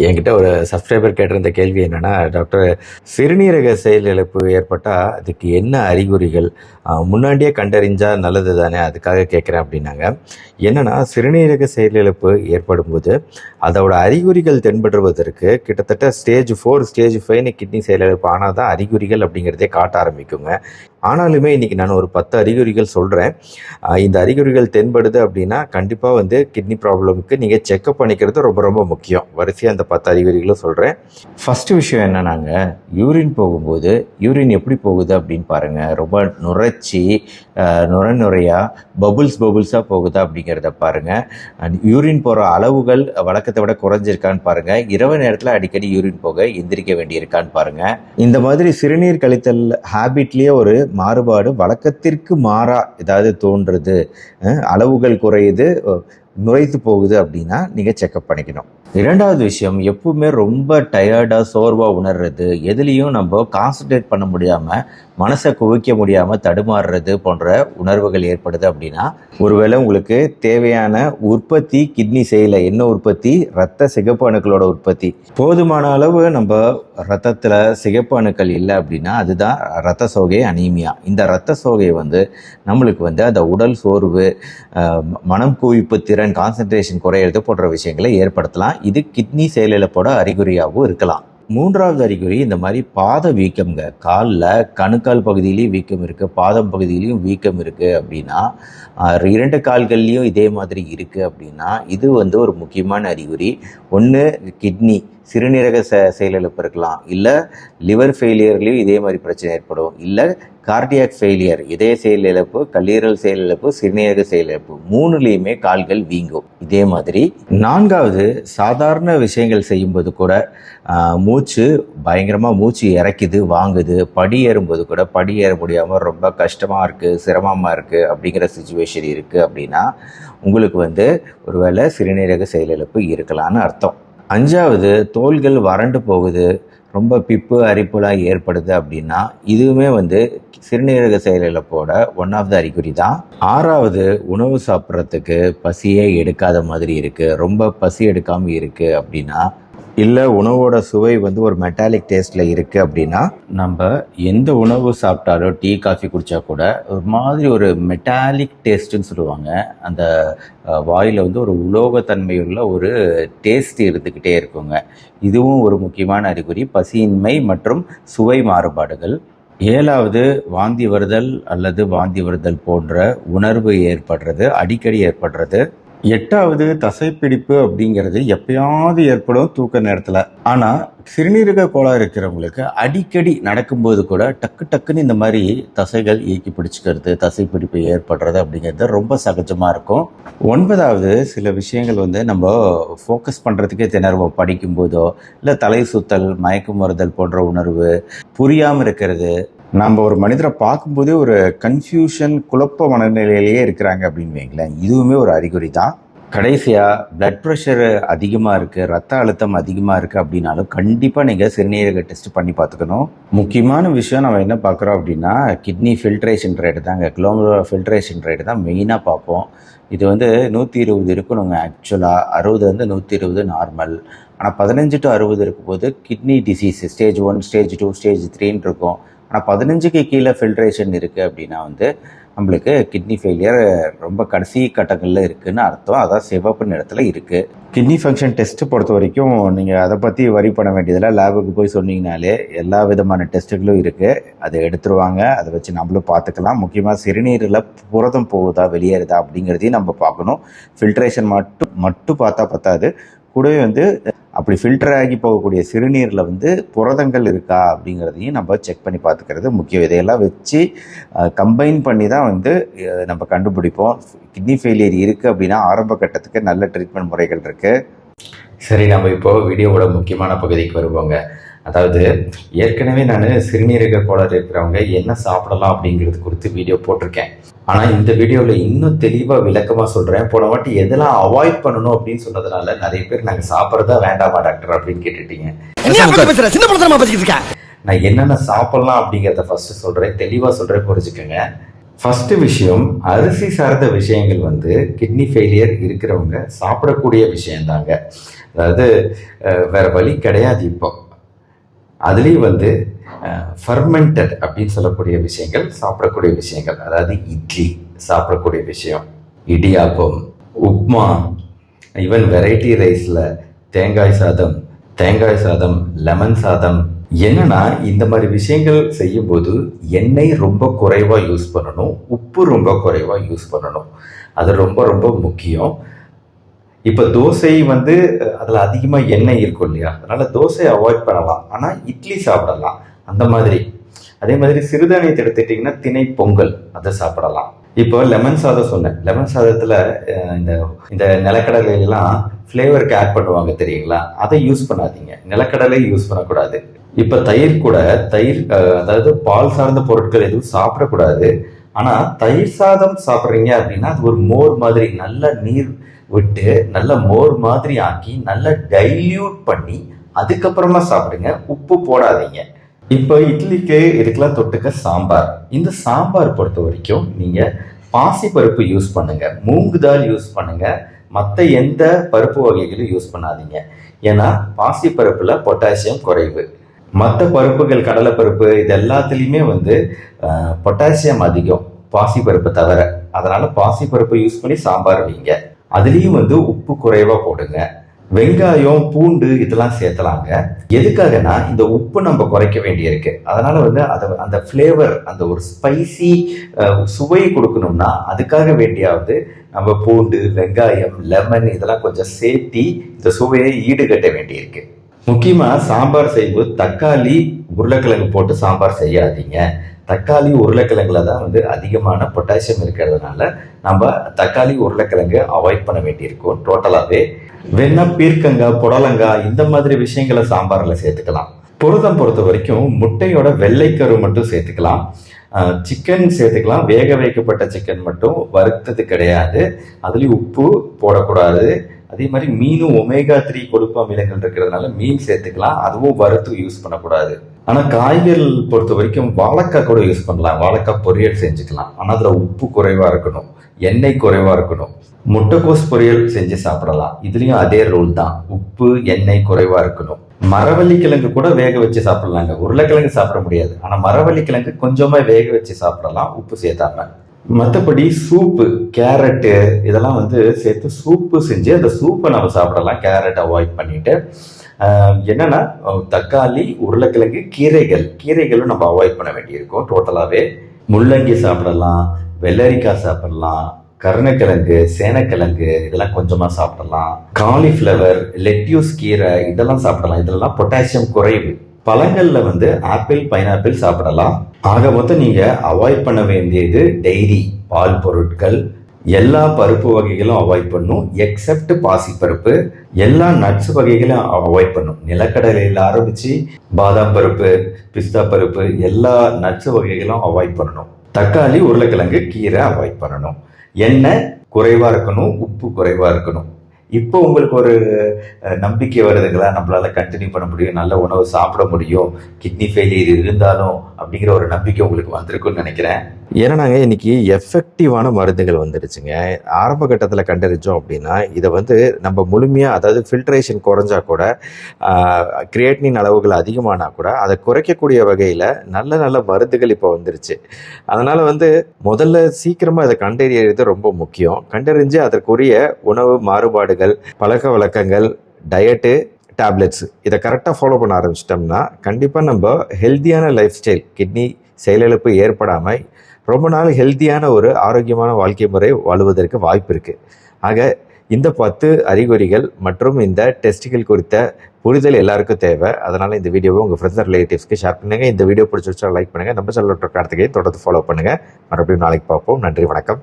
என்கிட்ட ஒரு சப்ஸ்கிரைபர் கேட்டிருந்த கேள்வி என்னன்னா, டாக்டர், சிறுநீரக செயலிழப்பு ஏற்பட்டா அதுக்கு என்ன அறிகுறிகள்? முன்னாடியே கண்டறிஞ்சா நல்லது தானே, அதுக்காக கேட்குறேன் அப்படின்னாங்க. என்னன்னா, சிறுநீரக செயலிழப்பு ஏற்படும்போது அதோட அறிகுறிகள் தென்படுவதற்கு கிட்டத்தட்ட ஸ்டேஜ் 4 ஸ்டேஜ் 5 கிட்னி செயலிழப்பு ஆனால் தான் அறிகுறிகள் அப்படிங்கிறதே காட்ட ஆரம்பிக்குங்க. ஆனாலுமே இன்னைக்கு நான் ஒரு 10 அறிகுறிகள் சொல்கிறேன். இந்த அறிகுறிகள் தென்படுது அப்படின்னா கண்டிப்பாக கிட்னி ப்ராப்ளமுக்கு நீங்கள் செக்அப் பண்ணிக்கிறது ரொம்ப ரொம்ப முக்கியம். வரிசையாக அந்த 10 அறிகுறிகளும் சொல்கிறேன். ஃபஸ்ட்டு விஷயம் என்னன்னாங்க, யூரின் போகும்போது யூரின் எப்படி போகுது அப்படின்னு பாருங்கள். ரொம்ப நுரைச்சி நுரையாக பபுள்ஸாக போகுதா அப்படிங்கிறத பாருங்கள். யூரின் போகிற அளவுகள் வழக்கத்தை விட குறைஞ்சிருக்கான்னு பாருங்கள். இரவு நேரத்தில் அடிக்கடி யூரின் போக எந்திரிக்க வேண்டியிருக்கான்னு பாருங்கள். இந்த மாதிரி சிறுநீர் கழித்தல் ஹேபிட்லேயே ஒரு மாறுபாடு வழக்கத்திற்கு மாறா ஏதாவது தோன்றுறது, அளவுகள் குறையுது, நுரைத்து போகுது அப்படின்னா நீங்கள் செக்அப் பண்ணிக்கணும். இரண்டாவது விஷயம், எப்பவுமே ரொம்ப டயர்டாக சோர்வாக உணர்றது, எதுலேயும் நம்ம கான்சன்ட்ரேட் பண்ண முடியாமல், மனசை குவிக்க முடியாமல் தடுமாறுறது போன்ற உணர்வுகள் ஏற்படுது அப்படின்னா ஒருவேளை உங்களுக்கு தேவையான உற்பத்தி கிட்னி செய்யலை. என்ன உற்பத்தி? ரத்த சிகப்பு அணுக்களோட உற்பத்தி. போதுமான அளவு நம்ம ரத்தத்தில் சிகப்பு அணுக்கள் இல்லை அப்படின்னா அதுதான் ரத்த சோகை, அனீமியா. இந்த ரத்த சோகை நம்மளுக்கு அந்த உடல் சோர்வு, மனம் குவிப்பு திறன், கான்சன்ட்ரேஷன் குறையிறது போன்ற விஷயங்களை ஏற்படுத்தலாம். இது கிட்னி செயலிழப்போட அறிகுறியாகவும் இருக்கலாம். மூன்றாவது அறிகுறி இந்த மாதிரி பாத வீக்கம்ங்க. காலில் கணுக்கால் பகுதியிலையும் வீக்கம் இருக்குது, பாதம் பகுதியிலையும் வீக்கம் இருக்குது அப்படின்னா, 2 கால்கள்லையும் இதே மாதிரி இருக்குது அப்படின்னா இது ஒரு முக்கியமான அறிகுறி. ஒன்று கிட்னி சிறுநீரக செயலிழப்பு இருக்கலாம், இல்லை லிவர் ஃபெயிலியர்லேயும் இதே மாதிரி பிரச்சனை ஏற்படும், இல்லை கார்டியாக் ஃபெயிலியர், இதய செயலிழப்பு, கல்லீரல் செயலிழப்பு, சிறுநீரக செயலிழப்பு, 3லேயுமே கால்கள் வீங்கும் இதே மாதிரி. நான்காவது, சாதாரண விஷயங்கள் செய்யும்போது கூட மூச்சு பயங்கரமாக மூச்சு இறக்குது, வாங்குது. படி ஏறும்போது கூட படி ஏற முடியாமல் ரொம்ப கஷ்டமாக இருக்குது, சிரமமாக இருக்குது அப்படிங்கிற சுச்சுவேஷன் இருக்குது அப்படின்னா உங்களுக்கு ஒருவேளை சிறுநீரக செயலிழப்பு இருக்கலான்னு அர்த்தம். 5வது, தோள்கள் வறண்டு போகுது, ரொம்ப பிப்பு அரிப்புலாம் ஏற்படுது அப்படின்னா இதுவுமே சிறுநீரக செயலிழப்போட ஒன் ஆஃப் த அறிகுறி தான். 6வது, உணவு சாப்பிட்றதுக்கு பசியே எடுக்காத மாதிரி இருக்குது, ரொம்ப பசி எடுக்காமல் இருக்குது அப்படின்னா, இல்லை உணவோட சுவை ஒரு மெட்டாலிக் டேஸ்ட்டில் இருக்குது அப்படின்னா, நம்ம எந்த உணவு சாப்பிட்டாலும் டீ காஃபி குடித்தா கூட ஒரு மாதிரி ஒரு மெட்டாலிக் டேஸ்ட்டுன்னு சொல்லுவாங்க. அந்த வாயில் ஒரு உலோகத்தன்மையுள்ள ஒரு டேஸ்ட் இருந்துக்கிட்டே இருக்குங்க. இதுவும் ஒரு முக்கியமான அறிகுறி, பசியின்மை மற்றும் சுவை மாறுபாடுகள். 7வது, வாந்தி வருதல் அல்லது வாந்தி வருதல் போன்ற உணர்வு ஏற்படுறது, அடிக்கடி ஏற்படுறது. 8வது, தசைப்பிடிப்பு அப்படிங்கிறது எப்பயாவது ஏற்படும் தூக்க நேரத்தில். ஆனால் சிறுநீரக கோளாறு இருக்கிறவங்களுக்கு அடிக்கடி நடக்கும்போது கூட டக்குன்னு இந்த மாதிரி தசைகள் இயக்கி பிடிச்சிக்கிறது, தசைப்பிடிப்பு ஏற்படுறது அப்படிங்கிறது ரொம்ப சகஜமாக இருக்கும். 9வது, சில விஷயங்கள் நம்ம ஃபோக்கஸ் பண்ணுறதுக்கே திணறுவோம். படிக்கும்போதோ இல்லை தலை சுத்தல், மயக்கம் வருதல் போன்ற உணர்வு, புரியாமல் இருக்கிறது. நம்ம ஒரு மனிதரை பார்க்கும்போதே ஒரு கன்ஃபியூஷன், குழப்ப மனநிலையிலேயே இருக்கிறாங்க அப்படின்னு வைங்களேன், இதுவுமே ஒரு அறிகுறி தான். கடைசியாக, பிளட் ப்ரெஷர் அதிகமாக இருக்குது, ரத்த அழுத்தம் அதிகமாக இருக்குது அப்படின்னாலும் கண்டிப்பாக நீங்கள் சிறுநீரக டெஸ்ட் பண்ணி பார்த்துக்கணும். முக்கியமான விஷயம் நம்ம என்ன பார்க்குறோம் அப்படின்னா கிட்னி ஃபில்ட்ரேஷன் ரேட்டு தாங்க. குளோமருலர் ஃபில்ட்ரேஷன் ரேட்டு தான் மெயினாக பார்ப்போம். இது 120 இருக்கணுங்க. ஆக்சுவலாக 60 120 நார்மல். ஆனால் 15 to 60 இருக்கும்போது kidney disease stage 1, stage 2, stage 3 இருக்கும். ஆனால் 15க்கு கீழே ஃபில்ட்ரேஷன் இருக்குது அப்படின்னா நம்மளுக்கு கிட்னி ஃபெயிலியர் ரொம்ப கடைசி கட்டங்களில் இருக்குதுன்னு அர்த்தம். அதான் சிவப்பு நிறத்தில் இருக்குது. கிட்னி ஃபங்க்ஷன் டெஸ்ட்டு பொறுத்த வரைக்கும் நீங்கள் அதை பற்றி வரி பண்ண வேண்டியதில்லை. லேபுக்கு போய் சொன்னீங்கனாலே எல்லா விதமான டெஸ்ட்டுகளும் இருக்குது, அதை எடுத்துருவாங்க. அதை வச்சு நம்மளும் பார்த்துக்கலாம். முக்கியமாக சிறுநீரில் புரதம் போகுதா வெளியேறுதா அப்படிங்கிறதையும் நம்ம பார்க்கணும். ஃபில்ட்ரேஷன் மட்டும் பார்த்தா பத்தாது, கூடவே அப்படி ஃபில்டர் ஆகி போகக்கூடிய சிறுநீரில் புரதங்கள் இருக்கா அப்படிங்கிறதையும் நம்ம செக் பண்ணி பார்த்துக்கிறது முக்கியம். இதையெல்லாம் வச்சு கம்பைன் பண்ணி தான் நம்ம கண்டுபிடிப்போம். கிட்னி ஃபெயிலியர் இருக்குது அப்படின்னா ஆரம்ப கட்டத்துக்கு நல்ல ட்ரீட்மெண்ட் முறைகள் இருக்குது. சரி, நம்ம இப்போது வீடியோவோட முக்கியமான பகுதிக்கு வருவோங்க. அதாவது ஏற்கனவே நான் சிறுநீரக கோளாறு இருக்கிறவங்க என்ன சாப்பிடலாம் அப்படிங்கிறது குறித்து வீடியோ போட்டிருக்கேன். ஆனால் இந்த வீடியோவில் இன்னும் தெளிவாக விளக்கமாக சொல்கிறேன். போன வாட்டி எதெல்லாம் அவாய்ட் பண்ணணும் அப்படின்னு சொன்னதுனால நிறைய பேர் நாங்கள் சாப்பிட்றதா வேண்டாமா டாக்டர் அப்படின்னு கேட்டுட்டீங்க. நான் என்னென்ன சாப்பிடலாம் அப்படிங்கிறத ஃபர்ஸ்ட் சொல்கிறேன், தெளிவாக சொல்கிறேன், புரிஞ்சுக்கோங்க. ஃபர்ஸ்ட் விஷயம், அரிசி சார்ந்த விஷயங்கள் வந்து கிட்னி ஃபெயிலியர் இருக்கிறவங்க சாப்பிடக்கூடிய விஷயம்தாங்க. அதாவது வேற வழி கிடையாது. இப்போ அதுலேயும் வந்து ஃபர்மெண்டட் அப்படின்னு சொல்லக்கூடிய விஷயங்கள் சாப்பிடக்கூடிய விஷயங்கள், அதாவது இட்லி சாப்பிடக்கூடிய விஷயம், இடியாப்பம், உப்மா, ஈவன் வெரைட்டி ரைஸில் தேங்காய் சாதம், லெமன் சாதம். என்னன்னா இந்த மாதிரி விஷயங்கள் செய்யும்போது எண்ணெய் ரொம்ப குறைவாக யூஸ் பண்ணணும், உப்பு ரொம்ப குறைவாக யூஸ் பண்ணணும். அது ரொம்ப ரொம்ப முக்கியம். இப்போ தோசை வந்து அதில் அதிகமாக எண்ணெய் இருக்கும் இல்லையா, அதனால தோசை அவாய்ட் பண்ணலாம், ஆனால் இட்லி சாப்பிடலாம் அந்த மாதிரி. அதே மாதிரி சிறுதானியத்தை எடுத்துக்கிட்டிங்கன்னா திணை பொங்கல் அதை சாப்பிடலாம். இப்போ லெமன் சாதம் சொன்னேன். லெமன் சாதத்தில் இந்த இந்த நிலக்கடலையெல்லாம் ஃப்ளேவருக்கு ஆட் பண்ணுவாங்க தெரியுங்களா, அதை யூஸ் பண்ணாதீங்க. நிலக்கடலை யூஸ் பண்ணக்கூடாது. இப்போ தயிர் அதாவது பால் சார்ந்த பொருட்கள் எதுவும் சாப்பிடக்கூடாது. ஆனால் தயிர் சாதம் சாப்பிட்றீங்க அப்படின்னா அது ஒரு மோர் மாதிரி நல்ல நீர் விட்டு நல்ல மோர் மாதிரி ஆக்கி நல்லா டைல்யூட் பண்ணி அதுக்கப்புறமா சாப்பிடுங்க. உப்பு போடாதீங்க. இப்போ இட்லிக்கு இதுக்கெல்லாம் தொட்டுக்க சாம்பார். இந்த சாம்பார் பொறுத்த வரைக்கும் நீங்கள் பாசிப்பருப்பு யூஸ் பண்ணுங்க, மூங்கு தால் யூஸ் பண்ணுங்க, மற்ற எந்த பருப்பு வகைகளும் யூஸ் பண்ணாதீங்க. ஏன்னா பாசிப்பருப்புல பொட்டாசியம் குறைவு. மற்ற பருப்புகள் கடலைப்பருப்பு இது எல்லாத்துலேயுமே வந்து பொட்டாசியம் அதிகம் பாசிப்பருப்பு தவிர. அதனால பாசிப்பருப்பு யூஸ் பண்ணி சாம்பார் வைங்க. அதுலேயும் வந்து உப்பு குறைவாக போடுங்க. வெங்காயம், பூண்டு இதெல்லாம் சேர்த்தலாங்க. எதுக்காகனா இந்த உப்பு நம்ம குறைக்க வேண்டியிருக்கு. அதனால வந்து அந்த ஃப்ளேவர், அந்த ஒரு ஸ்பைசி சுவையை கொடுக்கணும்னா அதுக்காக வேண்டியாவது நம்ம பூண்டு, வெங்காயம், லெமன் இதெல்லாம் கொஞ்சம் சேர்த்தி இந்த சுவையை ஈடுகட்ட வேண்டியிருக்கு. முக்கியமாக சாம்பார் செய்யும்போது தக்காளி, உருளைக்கிழங்கு போட்டு சாம்பார் செய்யாதீங்க. தக்காளி உருளைக்கிழங்குல தான் வந்து அதிகமான பொட்டாசியம் இருக்கிறதுனால நம்ம தக்காளி உருளைக்கிழங்கு அவாய்ட் பண்ண வேண்டியிருக்கும் டோட்டலாகவே. வேணா பீர்க்கங்காய், புடலங்காய் இந்த மாதிரி விஷயங்களை சாம்பாரில் சேர்த்துக்கலாம். புரதம் பொறுத்த வரைக்கும் முட்டையோட வெள்ளைக்கரு மட்டும் சேர்த்துக்கலாம். சிக்கன் சேர்த்துக்கலாம். வேக வைக்கப்பட்ட சிக்கன் மட்டும், வறுத்தது கிடையாது. அதுலேயும் உப்பு போடக்கூடாது. அதே மாதிரி மீனும் ஒமேகா 3 கொழுப்பு அமிலங்கள் இருக்கிறதுனால மீன் சேர்த்துக்கலாம். அதுவும் வறுத்து யூஸ் பண்ணக்கூடாது. ஆனால் காய்கறி பொறுத்த வரைக்கும் வாழைக்காய் கூட யூஸ் பண்ணலாம். வாழைக்காய் பொரியல் செஞ்சுக்கலாம். ஆனால் அதில் உப்பு குறைவாக இருக்கணும், எண்ணெய் குறைவாக இருக்கணும். முட்டைக்கோஸ் பொரியல் செஞ்சு சாப்பிடலாம். இதுலேயும் அதே ரூல் தான், உப்பு எண்ணெய் குறைவாக இருக்கணும். மரவள்ளி கிழங்கு கூட வேக வச்சு சாப்பிடலாங்க. உருளைக்கிழங்கு சாப்பிட முடியாது, ஆனால் மரவள்ளி கிழங்கு கொஞ்சமாக வேக வச்சு சாப்பிடலாம் உப்பு சேர்த்தாம. மற்றபடி சூப்பு, கேரட்டு இதெல்லாம் வந்து சேர்த்து சூப்பு செஞ்சு அந்த சூப்பை நம்ம சாப்பிடலாம், கேரட் அவாய்ட் பண்ணிட்டு. என்னன்னா தக்காளி, உருளைக்கிழங்கு, கீரைகளும் நம்ம அவாய்ட் பண்ண வேண்டியிருக்கும் டோட்டலாகவே. முள்ளங்கி சாப்பிடலாம், வெள்ளரிக்காய் சாப்பிடலாம், கருணக்கிழங்கு, சேனக்கிழங்கு இதெல்லாம் கொஞ்சமாக சாப்பிடலாம். காலிஃப்ளவர், லெட்யூஸ் கீரை இதெல்லாம் சாப்பிடலாம். இதெல்லாம் பொட்டாசியம் குறைவு. பழங்களில் வந்து ஆப்பிள், பைனாப்பிள் சாப்பிடலாம். ஆக மொத்தம் நீங்கள் அவாய்ட் பண்ண வேண்டியது டெய்ரி பால் பொருட்கள், எல்லா பருப்பு வகைகளும் அவாய்ட் பண்ணும் எக்ஸப்ட் பாசிப்பருப்பு. எல்லா நட்ஸ் வகைகளும் அவாய்ட் பண்ணும். நிலக்கடலையில் ஆரம்பித்து பாதாம் பருப்பு, பிஸ்தா பருப்பு எல்லா நட்ஸ் வகைகளும் அவாய்ட் பண்ணணும். தக்காளி, உருளைக்கிழங்கு, கீரை அவாய்ட் பண்ணணும். எண்ணெய் குறைவாக இருக்கணும், உப்பு குறைவாக இருக்கணும். இப்போ உங்களுக்கு ஒரு நம்பிக்கை வருதுங்களா, நம்மளால கண்டினியூ பண்ண முடியும், நல்ல உணவு சாப்பிட முடியும், கிட்னி ஃபெயிலியர் இருந்தாலும் அப்படிங்கிற ஒரு நம்பிக்கை உங்களுக்கு வந்திருக்குன்னு நினைக்கிறேன். ஏன்னா நாங்கள் இன்னைக்கு எஃபெக்டிவான மருந்துகள் வந்துடுச்சுங்க. ஆரம்ப கட்டத்தில் கண்டறிஞ்சோம் அப்படின்னா இதை வந்து நம்ம முழுமையாக, அதாவது ஃபில்ட்ரேஷன் குறைஞ்சா கூட, கிரியேட்டினின் அளவுகள் அதிகமானா கூட அதை குறைக்கக்கூடிய வகையில் நல்ல நல்ல மருந்துகள் இப்போ வந்துருச்சு. அதனால் வந்து முதல்ல சீக்கிரமாக அதை கண்டறியறது ரொம்ப முக்கியம். கண்டறிஞ்சு அதற்குரிய உணவு மாறுபாடுகள், பழக்க வழக்கங்கள், டயட்டு, டேப்லெட்ஸ் இதை கரெக்டாக ஃபாலோ பண்ண ஆரம்பிச்சிட்டோம்னா கண்டிப்பாக நம்ம ஹெல்த்தியான லைஃப் ஸ்டைல், கிட்னி செயலிழப்பு ஏற்படாமல் ரொம்ப நாள் ஹெல்த்தியான ஒரு ஆரோக்கியமான வாழ்க்கை முறை வாழுவதற்கு வாய்ப்பு இருக்குது. ஆக இந்த 10 அறிகுறிகள் மற்றும் இந்த டெஸ்ட்டுகள் குறித்த புரிதல் எல்லாருக்கும் தேவை. அதனால் இந்த வீடியோவை உங்கள் ஃப்ரெண்ட்ஸ் ரிலேட்டிவ்ஸ்க்கு ஷேர் பண்ணுங்கள். இந்த வீடியோ பிடிச்சிருச்சா லைக் பண்ணுங்கள். நம்ம சேனல் கார்த்திகை தொடர்ந்து ஃபாலோ பண்ணுங்கள். மறுபடியும் நாளைக்கு பார்ப்போம். நன்றி, வணக்கம்.